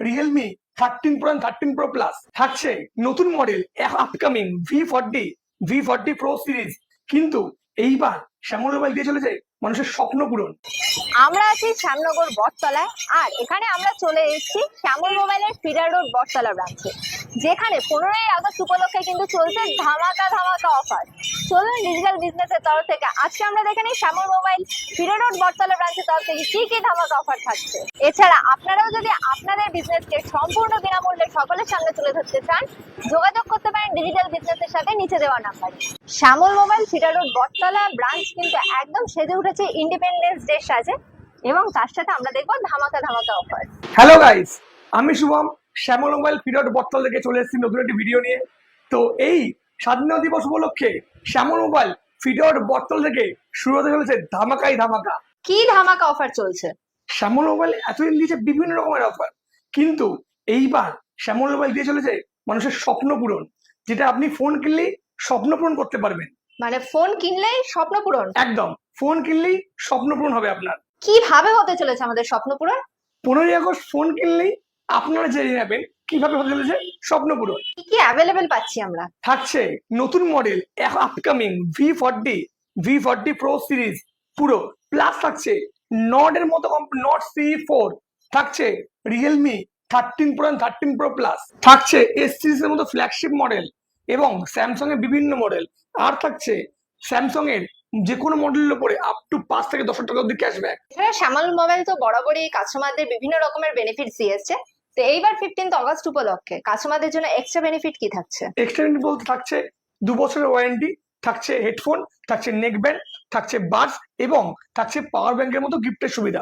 Realme 13 Pro and 13 Pro Plus, থাকছে নতুন model upcoming V40 Pro series. কিন্তু এইবার শ্যামল মোবাইল দিয়ে চলেছে মানুষের স্বপ্ন পূরণ। আমরা আছি শ্যামনগর বটতলায়, আর এখানে আমরা চলে এসেছি শ্যামল মোবাইলের ফিডার রোড বটতলা ব্রাঞ্চে, যেখানে 15ই আগস্ট উপলক্ষে কিন্তু চলছে ধামাকা অফার। চলুন ডিজিটাল বিজনেসের তরফ থেকে আজকে আমরা দেখে নিই শ্যামল মোবাইল ফিডার রোড বটতলা ব্রাঞ্চের তরফ থেকে কি ধামাকা অফার থাকছে। এছাড়া আপনারাও যদি আপনাদের বিজনেসকে সম্পূর্ণ বিনামূল্যে সকলের সামনে তুলে ধরতে চান, যোগাযোগ করতে পারেন ডিজিটাল বিজনেসের সাথে নিচে দেওয়া নাম্বারে। শ্যামল মোবাইল ফিডার রোড বটতলা ব্রাঞ্চ কিন্তু একদম সেজে উঠেছে ইন্ডিপেন্ডেন্স ডে সাজে, এবং তার সাথে আমরা দেখবো ধামাকা অফার। হ্যালো গাইস, আমি শুভম শ্যামল মোবাইল ফিডার রোড বটতলা থেকে চলে এসেছি নতুন একটি ভিডিও নিয়ে। তো এই স্বাধীনতা দিবস উপলক্ষে শ্যামল মোবাইল ফিডার রোড বটতলা থেকে শুরু হতে চলেছে ধামাকা। কি ধামাকা অফার চলছে? শ্যামল মোবাইল এতদিন দিয়েছে বিভিন্ন রকমের অফার, কিন্তু এইবার শ্যামল মোবাইল দিয়ে চলেছে মানুষের স্বপ্ন পূরণ, যেটা আপনি ফোন কিনলেই স্বপ্ন পূরণ করতে পারবেন। মানে ফোন কিনলেই স্বপ্ন পূরণ? একদম, ফোন কিনলেই স্বপ্ন পূরণ হবে আপনার। কিভাবে হতে চলেছে আমাদের স্বপ্ন পূরণ? 15ই আগস্ট ফোন কিনলেই আপনারা জেনে যাবেন কিভাবে হতে চলেছে স্বপ্ন পূরণ। কি অ্যাভেলেবেল পাচ্ছি আমরা? থাকছে নতুন model upcoming V40 Pro series পুরো, প্লাস থাকছে নটের মতো নট C4, থাকছে Realme 13 Pro and 13 Pro Plus, থাকছে এস সিরিজের মতো ফ্ল্যাগশিপ মডেল এবং স্যামসাং এর বিভিন্ন মডেল, আর থাকছে স্যামসাং এর যে কোনো মডেলের উপরে আপ টু 5 থেকে 10 টাকা অব্দি ক্যাশব্যাক। এছাড়া শ্যামল মোবাইল তো বরাবরই কাস্টমারদের বিভিন্ন রকমের বেনিফিটস দিয়েছে, তো এইবার 15th অগস্ট উপলক্ষে কাস্টমারদের জন্য এক্সট্রা বেনিফিট কি থাকছে? এক্সট্রা বেনিফিট বলতে থাকছে 2 বছরের ওয়ারেন্টি, থাকছে হেডফোন, থাকছে নেক ব্যান্ড, থাকছে বাডস এবং থাকছে পাওয়ার ব্যাংকের মতো গিফটের সুবিধা।